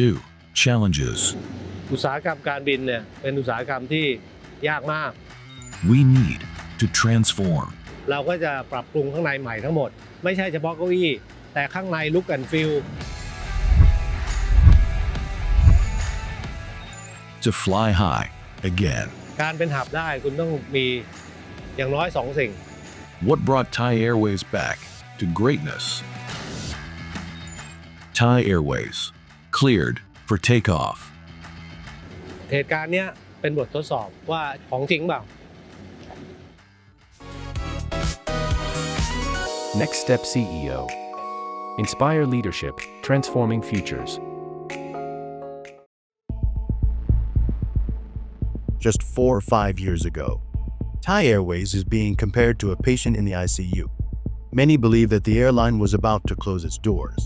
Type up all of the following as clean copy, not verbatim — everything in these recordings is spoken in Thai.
New challenges. อุตสาหกรรมการบินเนี่ยเป็นอุตสาหกรรมที่ยากมาก We need to transform. เราก็จะปรับปรุงข้างในใหม่ทั้งหมดไม่ใช่เฉพาะเก้าอี้แต่ข้างในลุคแอนด์ฟีล To fly high again. การเป็นหับได้คุณต้องมีอย่างน้อย2 สิ่ง What brought Thai Airways back to greatness? Thai Airways cleared for takeoff. เหตุการณ์เนี้ยเป็นบททดสอบว่าของจริงเปล่า Next Step CEO. Inspire leadership, transforming futures. Just 4 or 5 years ago, Thai Airways is being compared to a patient in the ICU. Many believe that the airline was about to close its doors,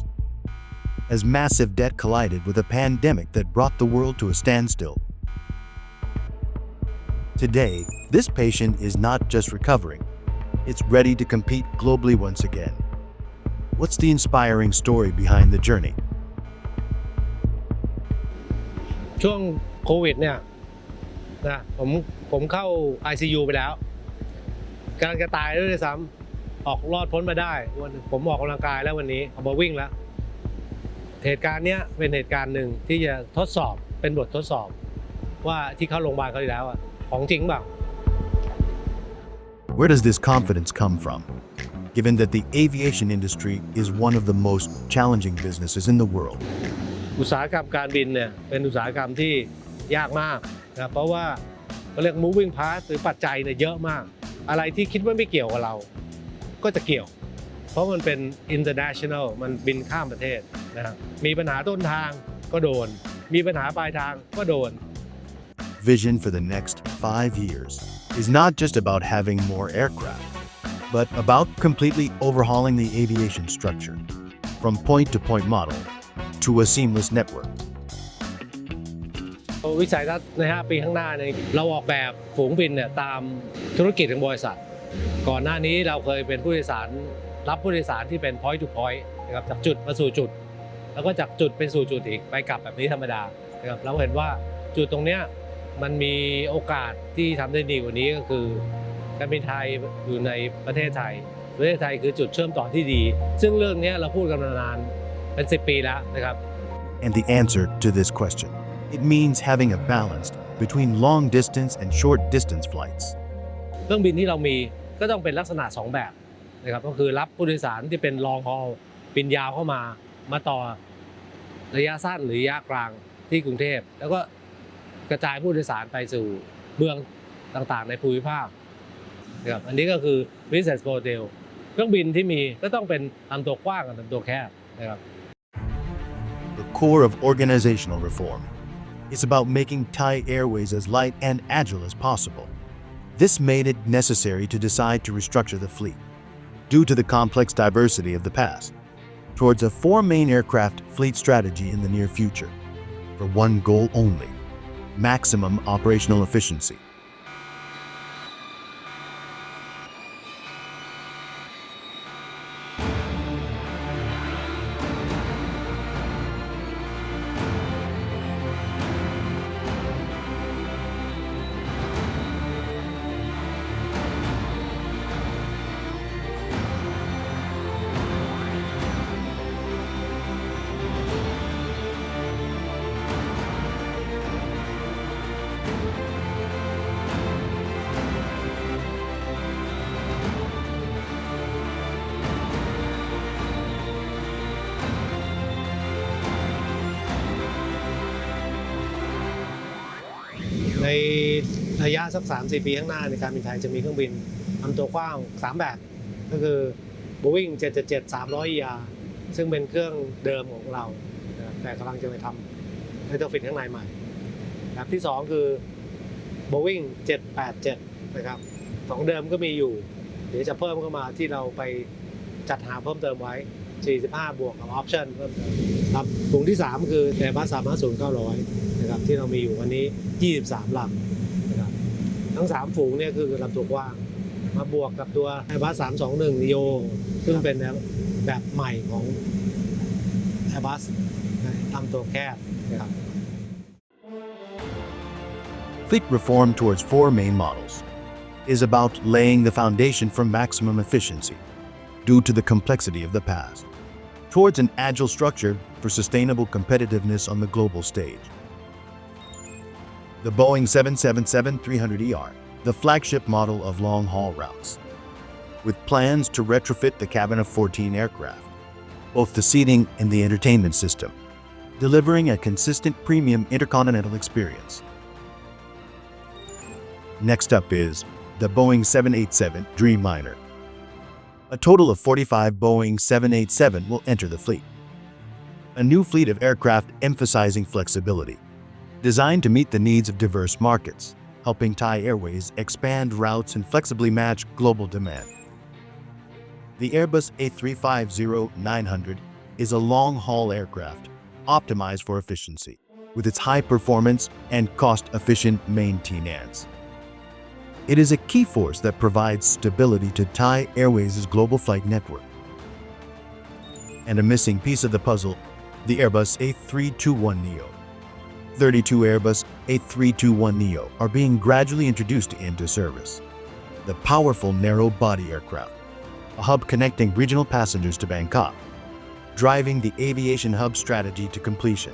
as massive debt collided with a pandemic that brought the world to a standstill. Today, this patient is not just recovering, it's ready to compete globally once again. What's the inspiring story behind the journey? ช่วงโควิดเนี่ยนะผมเข้า ICU ไปแล้วกำลังจะตายด้วยซ้ำออกรอดพ้นมาได้วันผมออกกำลังกายแล้ววันนี้ออกมาวิ่งแล้วเหตุการณ์เนี้ยเป็นเหตุการณ์หนึ่งที่จะทดสอบเป็นบททดสอบว่าที่เข้าโรงพยาบาลเขาวที่แล้วอะของจริงเปล่า Where does this confidence come from, given that the aviation industry is one of the most challenging businesses in the world? อุตสาหกรรมการบินเนี่ยเป็นอุตสาหกรรมที่ยากมากนะเพราะว่าเขาเรียก moving part หรือปัจจัยเนี่ยเยอะมาก อะไรที่คิดว่าไม่เกี่ยวกับเราก็จะเกี่ยว เพราะมันเป็น international มันบินข้ามประเทศนะครับมีปัญหาต้นทางก็โดนมีปัญหาปลายทางก็โดน Vision for the next 5 years is not just about having more aircraft, but about completely overhauling the aviation structure, from point-to-point model to a seamless network. วิสัยทัศน์ใน 5 ปีข้างหน้าเนี่ยเราออกแบบฝูงบินเนี่ยตามธุรกิจของบริษัทก่อนหน้านี้เราเคยเป็นผู้โดยสารรับผู้โดยสารที่เป็น point to point นะครับจากจุดมาสู่จุดแล้วก็จากจุดไปสู่จุดอีกไปกลับแบบนี้ธรรมดานะครับเราเห็นว่าจุดตรงเนี้ยมันมีโอกาสที่ทำได้ดีกว่านี้ก็คือการบินไทยอยู่ในประเทศไทยคือจุดเชื่อมต่อที่ดีซึ่งเรื่องนี้เราพูดกันมานานเป็น10 ปีแล้วนะครับ And the answer to this question, it means having a balance between long distance and short distance flights. เครื่องบินที่เรามีก็ต้องเป็นลักษณะ2 แบบนะครับก็คือรับผู้โดยสารที่เป็น long haul บินยาวเข้ามาต่อระยะสั้นหรือระยะกลางที่กรุงเทพแล้วก็กระจายผู้โดยสารไปสู่เมืองต่างๆในภูมิภาคนะครับอันนี้ก็คือ business model เครื่องบินที่มีก็ต้องเป็นลำตัวกว้างกับลำตัวแคบนะครับ The core of organizational reform is about making Thai Airways as light and agile as possible. This made it necessary to decide to restructure the fleet, due to the complex diversity of the past, towards a 4-main aircraft fleet strategy in the near future, for one goal only: maximum operational efficiency.ในระยะสัก 3-4 ปีข้างหน้าในการบินไทยจะมีเครื่องบินลำตัวกว้าง3 แบบก็คือ Boeing 777 300ER ซึ่งเป็นเครื่องเดิมของเราแต่กำลังจะไปทำให้ตัวฟิตข้างในใหม่แบบที่2คือ Boeing 787 นะครับของเดิมก็มีอยู่เดี๋ยวจะเพิ่มเข้ามาที่เราไปจัดหาเพิ่มเติมไว้45บวกกับออปชั่นเพิ่มเติมครับกลุ่มที่3คือ Airbus 350-900นะครับที่เรามีอยู่วันนี้23 ลำนะครับทั้ง3ฝูงเนี่ยคือลำตัวกว้างมาบวกกับตัว Airbus 321 neo ซึ่งเป็นแบบใหม่ของ Airbus ลำตัวแคบนะครับ Fleet reform towards 4 main models is about laying the foundation for maximum efficiency due to the complexity of the past, towards an agile structure for sustainable competitiveness on the global stage. The Boeing 777-300ER, the flagship model of long-haul routes, with plans to retrofit the cabin of 14 aircraft, both the seating and the entertainment system, delivering a consistent premium intercontinental experience. Next up is the Boeing 787 Dreamliner. A total of 45 Boeing 787 will enter the fleet. A new fleet of aircraft emphasizing flexibility, designed to meet the needs of diverse markets, helping Thai Airways expand routes and flexibly match global demand. The Airbus A350-900 is a long-haul aircraft optimized for efficiency, with its high performance and cost-efficient maintenance. It is a key force that provides stability to Thai Airways' global flight network. And a missing piece of the puzzle, the Airbus A321neo. 32 Airbus A321neo are being gradually introduced into service. The powerful narrow-body aircraft, a hub connecting regional passengers to Bangkok, driving the aviation hub strategy to completion.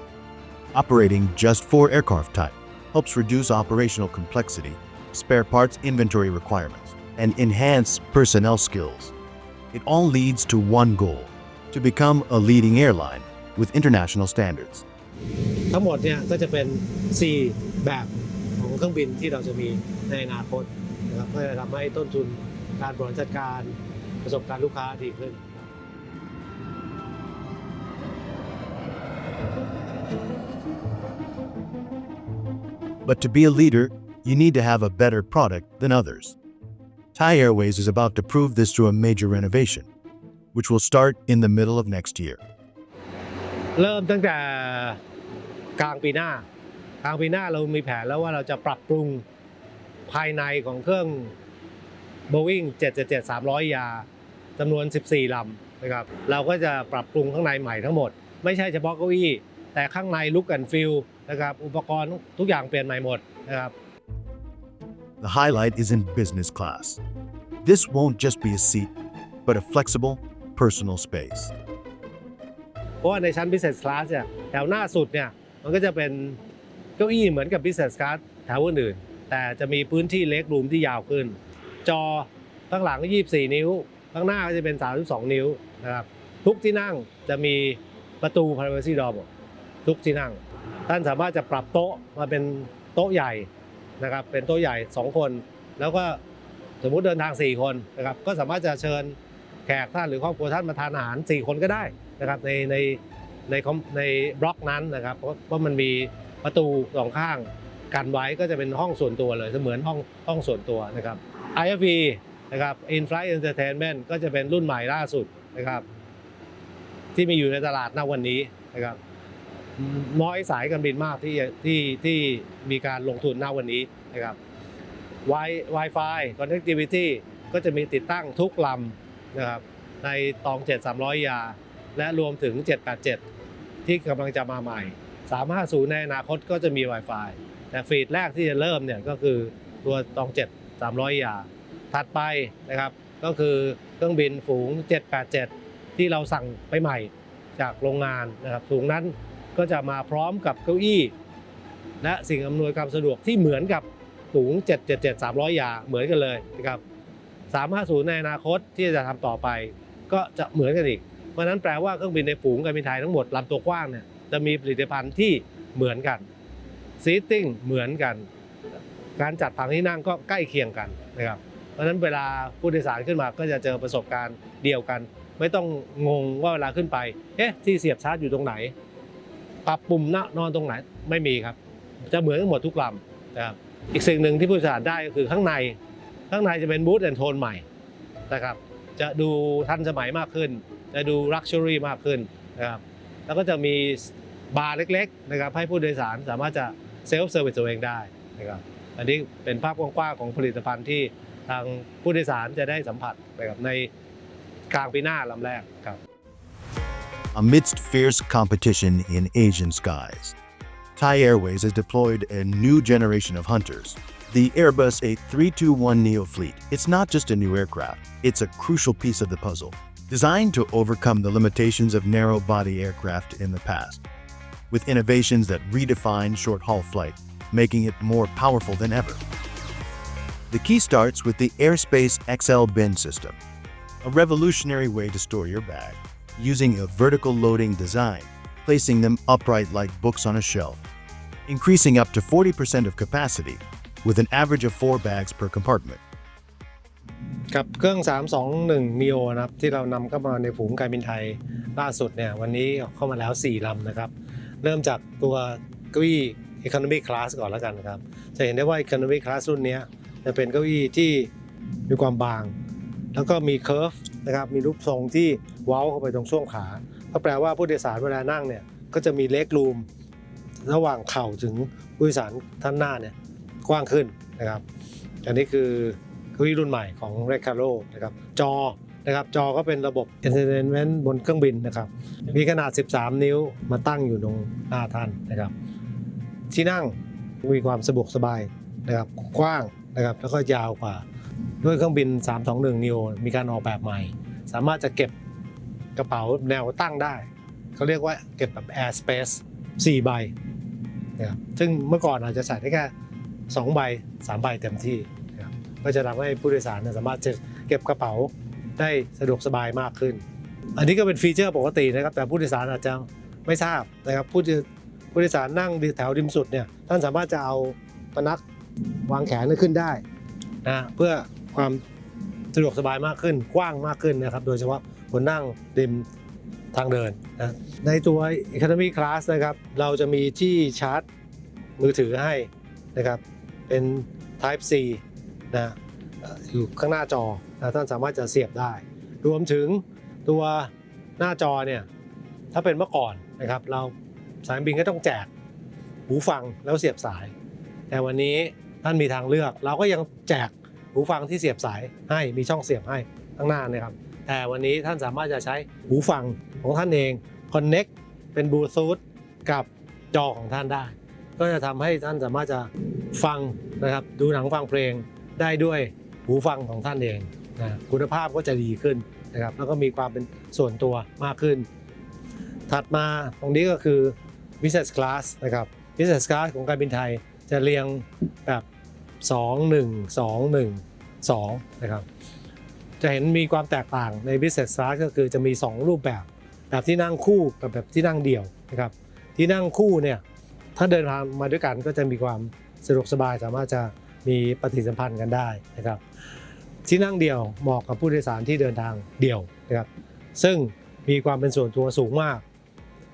Operating just 4 aircraft type helps reduce operational complexity, spare parts inventory requirements, and enhance personnel skills. It all leads to one goal, to become a leading airline with international standards. ทั้งหมดเนี่ยก็จะเป็น 4 แบบของเครื่องบินที่เราจะมีในอนาคตนะครับเพื่อทำให้ต้นทุนการบริหารจัดการประสบการณ์ลูกค้าดีขึ้น But to be a leader, you need to have a better product than others. Thai Airways is about to prove this through a major renovation, which will start in the middle of next year. เริ่มตั้งแต่กลางปีหน้าเรามีแผนแล้วว่าเราจะปรับปรุงภายในของเครื่อง Boeing 777-300 จำนวน 14 ลำนะครับเราก็จะปรับปรุงข้างในใหม่ทั้งหมดไม่ใช่เฉพาะเก้าอี้แต่ข้างใน look and feel นะครับอุปกรณ์ทุกอย่างเปลี่ยนใหม่หมดนะครับ The highlight is in business class. This won't just be a seat, but a flexible, personal space. เพราะว่าในชั้น business class เนี่ยแถวหน้าสุดเนี่ยมันก็จะเป็นเก้าอี้เหมือนกับ business class แถวอื่นๆแต่จะมีพื้นที่เล็กรูมที่ยาวขึ้นจอข้างหลังก็24 นิ้วข้างหน้าก็จะเป็น32 นิ้วนะครับทุกที่นั่งจะมีประตู privacy door หมดทุกที่นั่งท่านสามารถจะปรับโต๊ะมาเป็นโต๊ะใหญ่นะครับเป็นโต๊ะใหญ่2 คนแล้วก็สมมุติเดินทาง4 คนนะครับก็สามารถจะเชิญแขกท่านหรือครอบครัวท่านมาทานอาหาร4 คนก็ได้นะครับในบล็อกนั้นนะครับเพราะมันมีประตู2 ข้างกันไว้ก็จะเป็นห้องส่วนตัวเลยเสมือนห้องส่วนตัวนะครับ IFE นะครับ In-Flight Entertainment ก็จะเป็นรุ่นใหม่ล่าสุดนะครับที่มีอยู่ในตลาดณวันนี้นะครับน้อยสายการบินมากที่มีการลงทุนณวันนี้นะครับ Wi-Fi Connectivity ก็จะมีติดตั้งทุกลำนะครับในตอง 7-300 และรวมถึง 787 ที่กำลังจะมาใหม่ 350 ในอนาคตก็จะมี Wi-Fi แต่ฟีดแรกที่จะเริ่มเนี่ยก็คือตัวตอง 7-300 ถัดไปนะครับก็คือเครื่องบินฝูง 787 ที่เราสั่งไปใหม่จากโรงงานนะครับฝูงนั้นก็จะมาพร้อมกับเก้าอี้และสิ่งอำนวยความสะดวกที่เหมือนกับฝูง 777-300 เหมือนกันเลยนะครับ350 ในอนาคตที่จะทำต่อไปก็จะเหมือนกันอีกเพราะนั้นแปลว่าเครื่องบินในฝูงการบินไทยทั้งหมดลำตัวกว้างเนี่ยจะมีผลิตภัณฑ์ที่เหมือนกันซีตติ้งเหมือนกันการจัดผังที่นั่งก็ใกล้เคียงกันนะครับเพราะฉะนั้นเวลาผู้โดยสารขึ้นมาก็จะเจอประสบการณ์เดียวกันไม่ต้องงงว่าเวลาขึ้นไปที่เสียบชาร์จอยู่ตรงไหนปรับปุ่มนอนตรงไหนไม่มีครับจะเหมือนกันหมดทุกลำนะครับอีกสิ่งหนึ่งที่ผู้โดยสารได้ก็คือข้างในจะเป็นบูธแอนด์โทนใหม่นะครับจะดูทันสมัยมากขึ้นจะดูลักชัวรี่มากขึ้นนะครับแล้วก็จะมีบาร์เล็กๆนะครับให้ผู้โดยสารสามารถจะเซลฟ์เซอร์วิสตัวเองได้นะครับอันนี้เป็นภาพกว้างๆของผลิตภัณฑ์ที่ทางผู้โดยสารจะได้สัมผัสนะครับในกลางปีหน้าลำแรกครับ amidst fierce competition in Asian skies. Thai Airways has deployed a new generation of hunters, the Airbus A321neo fleet. It's not just a new aircraft, it's a crucial piece of the puzzle, designed to overcome the limitations of narrow-body aircraft in the past, with innovations that redefine short-haul flight, making it more powerful than ever. The key starts with the Airspace XL bin system, a revolutionary way to store your bag, using a vertical loading design, placing them upright like books on a shelf, increasing up to 40% of capacity, with an average of 4 bags per compartment. กับเครื่อง 321 neo นะครับที่เรานำเข้ามาในฝูงการบินไทยล่าสุดเนี่ยวันนี้เข้ามาแล้ว4ลำนะครับเริ่มจากตัวเก้าอี้ Economy Class ก่อนแล้วกันนะครับจะเห็นได้ว่า Economy Class รุ่นนี้จะเป็นเก้าอี้ที่มีความบางแล้วก็มี curve นะครับมีรูปทรงที่เว้าเข้าไปตรงช่วงขาก็แปลว่าผู้โดยสารเวลานั่งเนี่ยก็จะมี leg room ระหว่างเข่าถึงผู้โดยสารท่านหน้าเนี่ยกว้างขึ้นนะครับอันนี้คือเก้าอี้รุ่นใหม่ของ Recaro นะครับจอนะครับจอก็เป็นระบบ Entertainment บนเครื่องบินนะครับมีขนาด13นิ้วมาตั้งอยู่ตรงหน้าท่านนะครับที่นั่งมีความสะดวกสบายนะครับกว้างนะครับแล้วก็ยาวกว่าด้วยเครื่องบิน 321 neo มีการออกแบบใหม่สามารถจะเก็บกระเป๋าแนวตั้งได้เขาเรียกว่าเก็บแบบ Air Space 4 ใบนะครับซึ่งเมื่อก่อนอาจจะใส่ได้แค่2 ใบ 3 ใบเต็มที่นะครับก็จะทำให้ผู้โดยสารสามารถจะเก็บกระเป๋าได้สะดวกสบายมากขึ้นอันนี้ก็เป็นฟีเจอร์ปกตินะครับแต่ผู้โดยสารอาจจะไม่ทราบนะครับผู้โดยสารนั่งแถวริมสุดเนี่ยท่านสามารถจะเอาพนักวางแขนขึ้นได้นะเพื่อความสะดวกสบายมากขึ้นกว้างมากขึ้นนะครับโดยเฉพาะคนนั่งริมทางเดินนะในตัว Economy Class นะครับเราจะมีที่ชาร์จมือถือให้นะครับเป็น Type C นะอยู่ข้างหน้าจอนะท่านสามารถจะเสียบได้รวมถึงตัวหน้าจอเนี่ยถ้าเป็นเมื่อก่อนนะครับเราสายการบินก็ต้องแจกหูฟังแล้วเสียบสายแต่วันนี้ท่านมีทางเลือกเราก็ยังแจกหูฟังที่เสียบสายให้มีช่องเสียบให้ข้างหน้านะครับแต่วันนี้ท่านสามารถจะใช้หูฟังของท่านเอง Connect เป็นบลูทูธกับจอของท่านได้ก็จะทำให้ท่านสามารถจะฟังนะครับดูหนังฟังเพลงได้ด้วยหูฟังของท่านเองนะคุณภาพก็จะดีขึ้นนะครับแล้วก็มีความเป็นส่วนตัวมากขึ้นถัดมาตรงนี้ก็คือ Business Class นะครับ Business Class ของการบินไทยจะเรียงแบบ2-1-2-1-2นะครับจะเห็นมีความแตกต่างใน Business Class ก็คือจะมี2รูปแบบที่นั่งคู่กับแบบที่นั่งเดี่ยวนะครับที่นั่งคู่เนี่ยถ้าเดินทางมาด้วยกันก็จะมีความสะดวกสบายสามารถจะมีปฏิสัมพันธ์กันได้นะครับที่นั่งเดี่ยวเหมาะกับผู้โดยสารที่เดินทางเดี่ยวนะครับซึ่งมีความเป็นส่วนตัวสูงมาก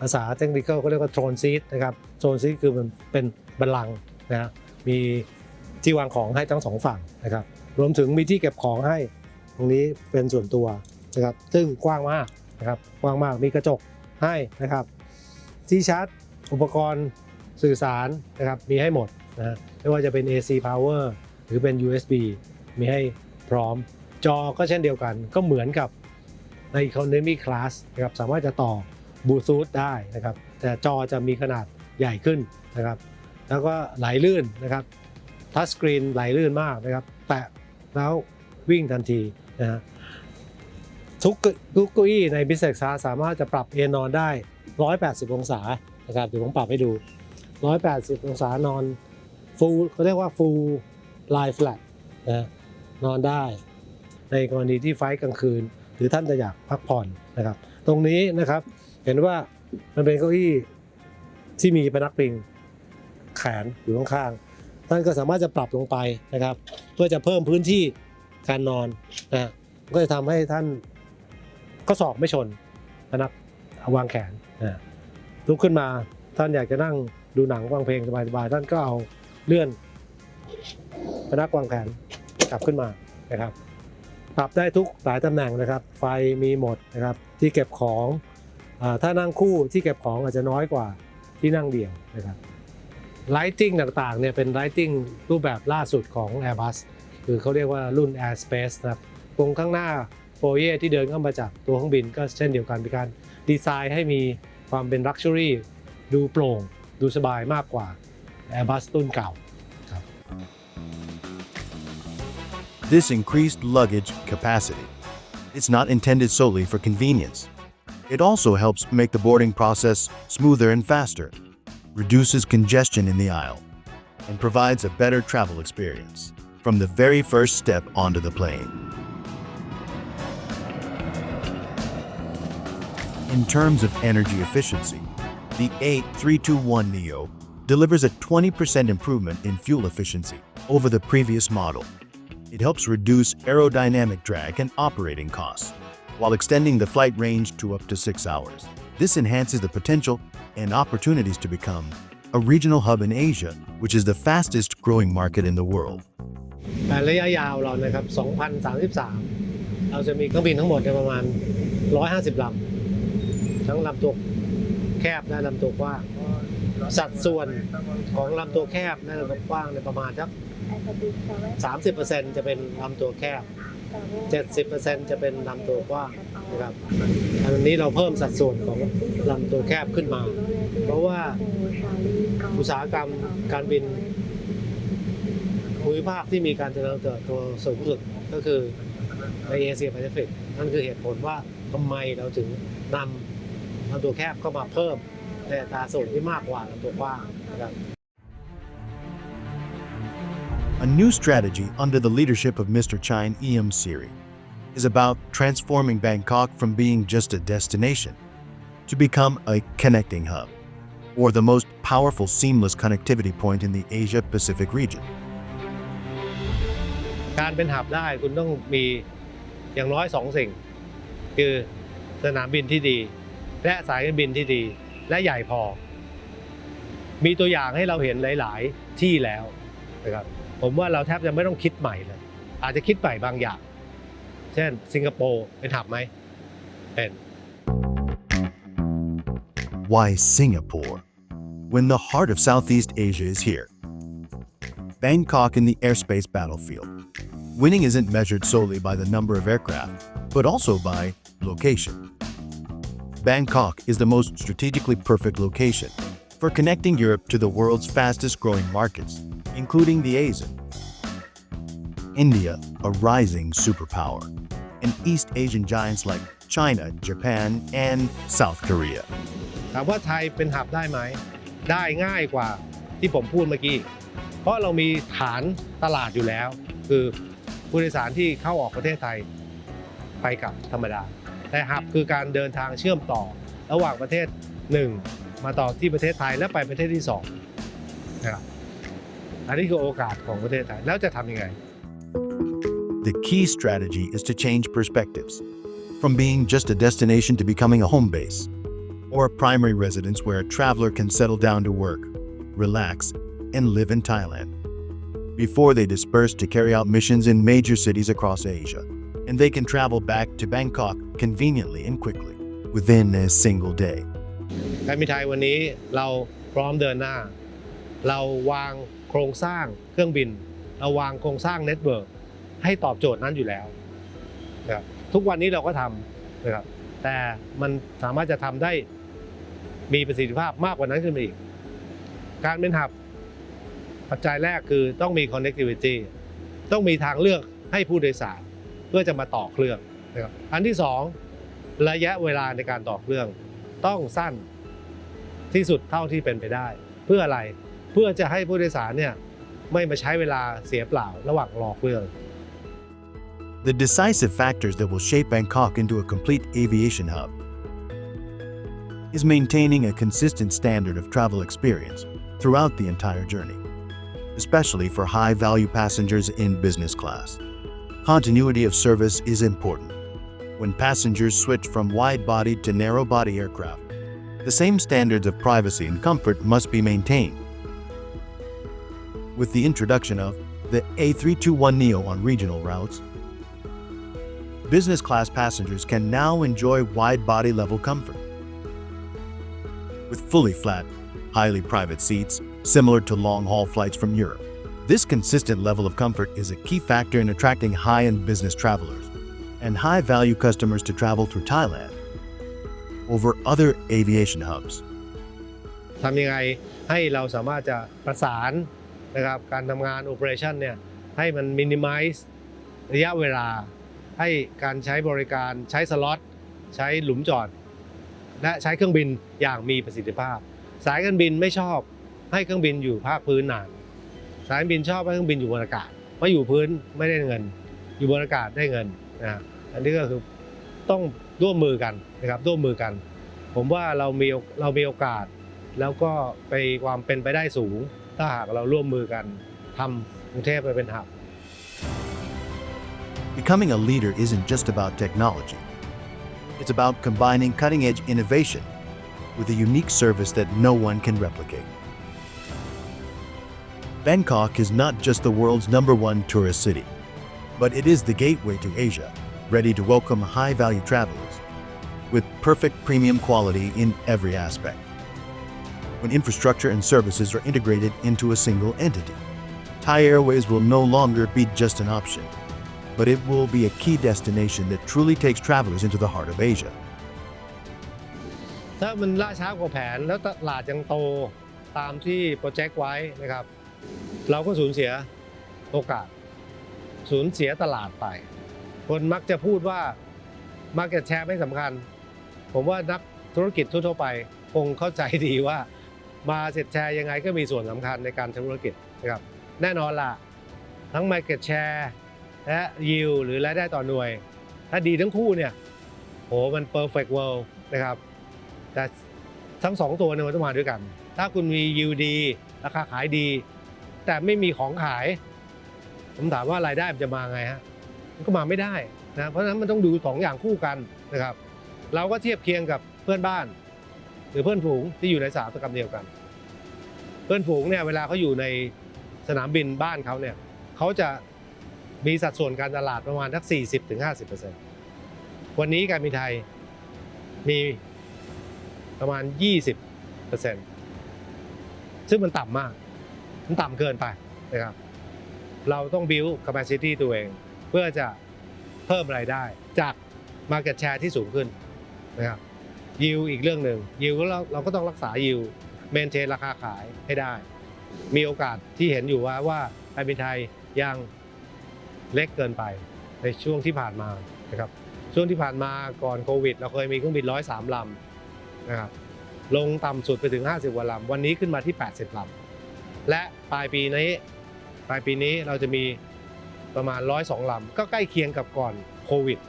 ภาษาเทคนิคเขาเรียกว่า throne seat นะครับ throne seat คือมันเป็นบัลลังก์นะมีที่วางของให้ทั้ง2ฝั่งนะครับรวมถึงมีที่เก็บของให้ตรงนี้เป็นส่วนตัวนะครับซึ่งกว้างมากนะครับกว้างมากมีกระจกให้นะครับที่ชาร์จอุปกรณ์สื่อสารนะครับมีให้หมดนะไม่ว่าจะเป็น AC power หรือเป็น USB มีให้พร้อมจอก็เช่นเดียวกันก็เหมือนกับใน Economy Class นะครับสามารถจะต่อบลูทูธได้นะครับแต่จอจะมีขนาดใหญ่ขึ้นนะครับแล้วก็ไหลลื่นนะครับทัชสกรีนไหลลื่นมากนะครับแตะแล้ววิ่งทันทีนะฮะทุกเก้าอี้ใน Business Class สามารถจะปรับเอนนอนได้180องศานะครับเดี๋ยวผมปรับให้ดู180องศานอน full เขาเรียกว่า full lie flat นะนอนได้ในกรณีที่ไฟล์กลางคืนหรือท่านจะอยากพักผ่อนนะครับตรงนี้นะครับเห็นว่ามันเป็นเก้าอี้ที่มีพนักพิงแขนอยู่ข้างๆท่านก็สามารถจะปรับลงไปนะครับเพื่อจะเพิ่มพื้นที่การนอนนะก็จะทำให้ท่านข้อศอกไม่ชนพนักวางแขนนะลุกขึ้นมาท่านอยากจะนั่งดูหนังฟังเพลงสบายๆท่านก็เอาเลื่อนพนักวางแขนกลับขึ้นมานะครับปรับได้ทุกหลายตำแหน่งนะครับไฟมีหมดนะครับที่เก็บของถ้านั่งคู่ที่เก็บของอาจจะน้อยกว่าที่นั่งเดี่ยวนะครับไลติ้งต่างๆเนี่ยเป็นไลติ้งรูปแบบล่าสุดของ Airbus คือเขาเรียกว่ารุ่น Airspace นะครับตรงข้างหน้าโฟเย่ที่เดินเข้ามาจากตัวเครื่องบินก็เช่นเดียวกันมีการ ดีไซน์ให้มีความเป็น Luxury ดูโปร่งดูสบายมากกว่า Airbus รุ่นเก่า This increased luggage capacity is not intended solely for convenience. It also helps make the boarding process smoother and faster, reduces congestion in the aisle, and provides a better travel experience from the very first step onto the plane. In terms of energy efficiency, the A321neo delivers a 20% improvement in fuel efficiency over the previous model. It helps reduce aerodynamic drag and operating costs, while extending the flight range to up to 6 hours. This enhances the potential and opportunities to become a regional hub in Asia, which is the fastest growing market in the world. แต่ระยะยาวเรานะครับ 2033 เราจะมีเครื่องบินทั้งหมดประมาณ 150 ลำ ทั้งลำตัวแคบและลำตัวกว้าง สัดส่วนของลำตัวแคบและลำตัวกว้างในประมาณสัก 30% จะเป็นลำตัวแคบ 70% จะเป็นลำตัวกว้างนะครับอันนี้เราเพิ่มสัดส่วนของลำตัวแคบขึ้นมา เพราะว่าอุตสาหกรรมการบินภูมิภาคที่มีการเจริญเติบโตสูงสุดก็คือในเอเชียแปซิฟิกนั่นคือเหตุผลว่าทำไมเราถึงนำลำตัวแคบเข้ามาเพิ่มในอัตราส่วนที่มากกว่าลำตัวกว้างนะครับ A new strategy under the leadership of Mr. Chine Em Siri is about transforming Bangkok from being just a destination to become a connecting hub, or the most powerful seamless connectivity point in the Asia-Pacific region. การเป็นหับได้คุณต้องมีอย่างน้อย2 สิ่ง คือสนามบินที่ดี และสายการบินที่ดี และใหญ่พอ มีตัวอย่างให้เราเห็นหลายๆที่แล้วนะครับผมว่าเราแทบจะไม่ต้องคิดใหม่เลยอาจจะคิดใหม่บางอย่างเช่นสิงคโปร์เป็นหับไหมเป็น Why Singapore? When the heart of Southeast Asia is here. Bangkok in the airspace battlefield. Winning isn't measured solely by the number of aircraft, but also by location. Bangkok is the most strategically perfect location for connecting Europe to the world's fastest growing markets, including the ASEAN. India, a rising superpower, and East Asian giants like China, Japan, and South Korea. ถามว่าไทยเป็นหับได้ไหม ได้ง่ายกว่าที่ผมพูดเมื่อกี้ เพราะเรามีฐานตลาดอยู่แล้ว คือผู้โดยสารที่เข้าออกประเทศไทยไปกับธรรมดา แต่หับคือการเดินทางเชื่อมต่อระหว่างประเทศ 1 มาต่อที่ประเทศไทยและไปประเทศที่2นะครับอันนี้คือโอกาสของประเทศไทยแล้วจะทำยังไง The key strategy is to change perspectives from being just a destination to becoming a home base, or a primary residence where a traveler can settle down to work, relax, and live in Thailand before they disperse to carry out missions in major cities across Asia, and they can travel back to Bangkok conveniently and quickly within a single day. การบินไทยวันนี้เราพร้อมเดินหน้า เราวางโครงสร้างเครื่องบิน เราวางโครงสร้างเน็ตเวิร์กให้ตอบโจทย์นั้นอยู่แล้วนะครับทุกวันนี้เราก็ทำนะครับแต่มันสามารถจะทำได้มีประสิทธิภาพมากกว่านั้นขึ้นไปอีกการเป็นหับปัจจัยแรกคือต้องมี connectivity ต้องมีทางเลือกให้ผู้โดยสารเพื่อจะมาต่อเครื่องนะครับอันที่2ระยะเวลาในการต่อเครื่องต้องสั้นที่สุดเท่าที่เป็นไปได้เพื่ออะไรเพื่อจะให้ผู้โดยสารเนี่ยไม่มาใช้เวลาเสียเปล่าระหว่างรอเครื่อง The decisive factors that will shape Bangkok into a complete aviation hub is maintaining a consistent standard of travel experience throughout the entire journey, especially for high-value passengers in business class. Continuity of service is important. When passengers switch from wide-body to narrow-body aircraft, the same standards of privacy and comfort must be maintained. With the introduction of the A321neo on regional routes, business class passengers can now enjoy wide-body level comfort. With fully flat, highly private seats, similar to long-haul flights from Europe. This consistent level of comfort is a key factor in attracting high-end business travelers and high-value customers to travel through Thailand. over other aviation hubs. ทำยังไงให้เราสามารถจะประสานนะครับการทำงาน operation เนี่ยให้มัน minimize ระยะเวลาให้การใช้บริการใช้สล็อตใช้หลุมจอดและใช้เครื่องบินอย่างมีประสิทธิภาพสายการบินไม่ชอบให้เครื่องบินอยู่ภาคพื้นนานสายการบินชอบให้เครื่องบินอยู่บนอากาศเพราะอยู่พื้นไม่ได้เงินอยู่บนอากาศได้เงินนะอันนี้ก็คือต้องร่วมมือกันนะครับร่วมมือกันผมว่าเรามีโอกาสแล้วก็ไปความเป็นไปได้สูงถ้าหากเราร่วมมือกันทำกรุงเทพไปเป็นหับ Becoming a leader isn't just about technology. It's about combining cutting-edge innovation with a unique service that no one can replicate. Bangkok is not just the world's #1 tourist city, but it is the gateway to Asia, ready to welcome high-value travelers with perfect premium quality in every aspect. When infrastructure and services are integrated into a single entity, Thai Airways will no longer be just an option, but it will be a key destination that truly takes travelers into the heart of Asia. ถ้ามันล่าช้ากว่าแผนแล้วตลาดยังโตตามที่โปรเจกต์ไว้นะครับเราก็สูญเสียโอกาสสูญเสียตลาดไปคนมักจะพูดว่า Market Share ไม่สำคัญผมว่านักธุรกิจทั่วๆไปคงเข้าใจดีว่าMarket Share ยังไงก็มีส่วนสำคัญในการทำธุรกิจนะครับแน่นอนล่ะทั้ง Market Share และ Yield หรือรายได้ต่อหน่วยถ้าดีทั้งคู่เนี่ยโหมัน Perfect World นะครับแต่ทั้ง2ตัวเนี่ยมันต้องมาด้วยกันถ้าคุณมี Yield ดีราคาขายดีแต่ไม่มีของขายผมถามว่ารายได้มันจะมาไงฮะมันก็มาไม่ได้นะเพราะฉะนั้นมันต้องดู2อย่างคู่กันนะครับเราก็เทียบเคียงกับเพื่อนบ้านหรือเพื่อนฝูงที่อยู่ในสถาปัตยกรรมเดียวกันเพื่อนฝูงเนี่ยเวลาเขาอยู่ในสนามบินบ้านเขาเนี่ยเขาจะมีสัดส่วนการตลาดประมาณสัก 40-50% วันนี้การบินไทยมีประมาณ 20% ซึ่งมันต่ำมากมันต่ำเกินไปนะครับเราต้อง build capacity ตัวเองเพื่อจะเพิ่มรายได้จาก market share ที่สูงขึ้นนะครับ yield อีกเรื่องหนึ่ง yield เราก็ต้องรักษา yield maintain ราคาขายให้ได้มีโอกาสที่เห็นอยู่ว่าการบินไทยยังเล็กเกินไปในช่วงที่ผ่านมานะครับช่วงที่ผ่านมาก่อนโควิดเราเคยมีเครื่องบิน103 ลำนะครับลงต่ำสุดไปถึง50 กว่าลำวันนี้ขึ้นมาที่80 ลำและปลายปีนี้เราจะมีประมาณ102 ลำก็ใกล้เคียงกับก่อนโควิด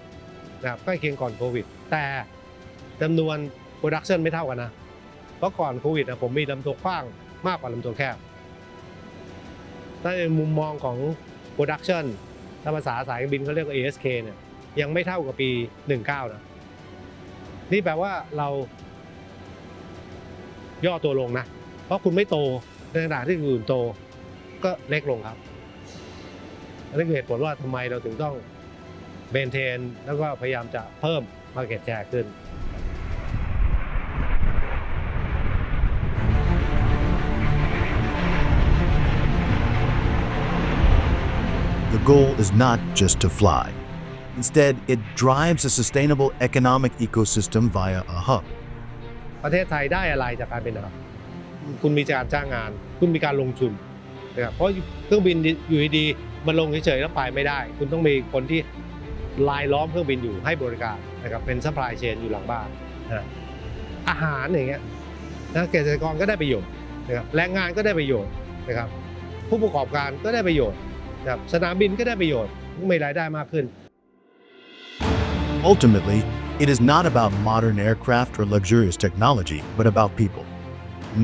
นะครับใกล้เคียงก่อนโควิดแต่จำนวนโปรดักชันไม่เท่ากันนะเพราะก่อนโควิดผมมีลำตัวกว้างมากกว่าลำตัวแคบถ้าในมุมมองของโปรดักชันถ้าภาษาสายการบินเขาเรียกว่า ASK เนี่ยยังไม่เท่ากับปี19นะนี่แปลว่าเราย่อตัวลงนะเพราะคุณไม่โตในขณะที่อื่นโตก็เล็กลงครับอันนี้คือเหตุผลว่าทำไมเราถึงต้องเมนเทนแล้วก็พยายามจะเพิ่ม market share ขึ้นThe goal is not just to fly. Instead, it drives a sustainable economic ecosystem via a hub. ประเทศไทยได้อะไรจากการเป็นหับคุณมีการจ้างงานคุณมีการลงทุนนะครับเพราะเครื่องบินอยู่ดีๆมันลงเฉยๆแล้วไปไม่ได้คุณต้องมีคนที่รายล้อมเครื่องบินอยู่ให้บริการนะครับเป็นซัพพลายเชนอยู่หลังบ้านนะอาหารอย่างเงี้ยนะเกษตรกรก็ได้ประโยชน์นะครับแรงงานก็ได้ประโยชน์นะครับผู้ประกอบการก็ได้ประโยชน์นะครับสนามบินก็ได้ประโยชน์มีรายได้มากขึ้น Ultimately, it is not about modern aircraft or luxurious technology, but about people.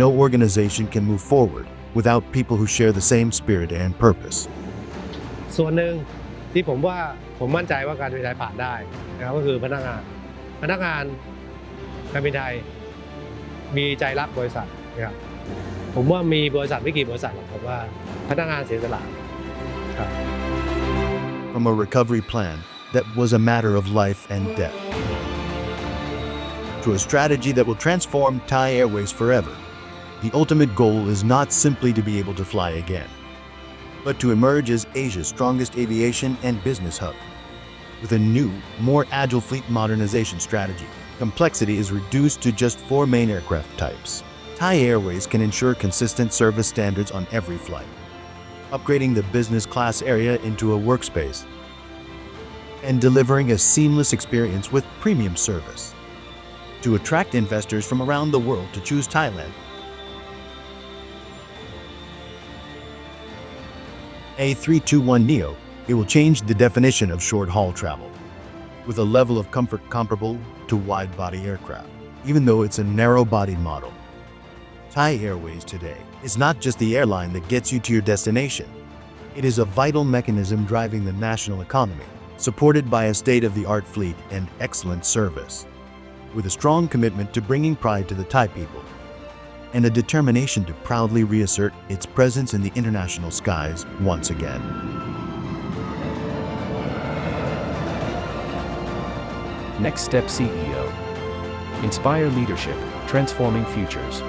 No organization can move forward without people who share the same spirit and purpose. ส่วนหนึ่งที่ผมมั่นใจว่าการบินไทยผ่านได้นะครับก็คือพนักงานการบินไทยมีใจรักบริษัทนะครับผมว่ามีบริษัทไม่กี่บริษัทหรอกผมว่าพนักงานเสียสละครับ From a recovery plan that was a matter of life and death to a strategy that will transform Thai Airways forever, the ultimate goal is not simply to be able to fly again, but to emerge as Asia's strongest aviation and business hub, with a new, more agile fleet modernization strategy complexity is reduced to just 4 main aircraft types. Thai Airways can ensure consistent service standards on every flight, upgrading the business class area into a workspace and delivering a seamless experience with premium service to attract investors from around the world to choose Thailand. A321neo, it will change the definition of short-haul travel, with a level of comfort comparable to wide-body aircraft, even though it's a narrow-bodied model. Thai Airways today is not just the airline that gets you to your destination. It is a vital mechanism driving the national economy, supported by a state-of-the-art fleet and excellent service, with a strong commitment to bringing pride to the Thai people and a determination to proudly reassert its presence in the international skies once again. Next Step CEO. Inspire leadership, transforming futures.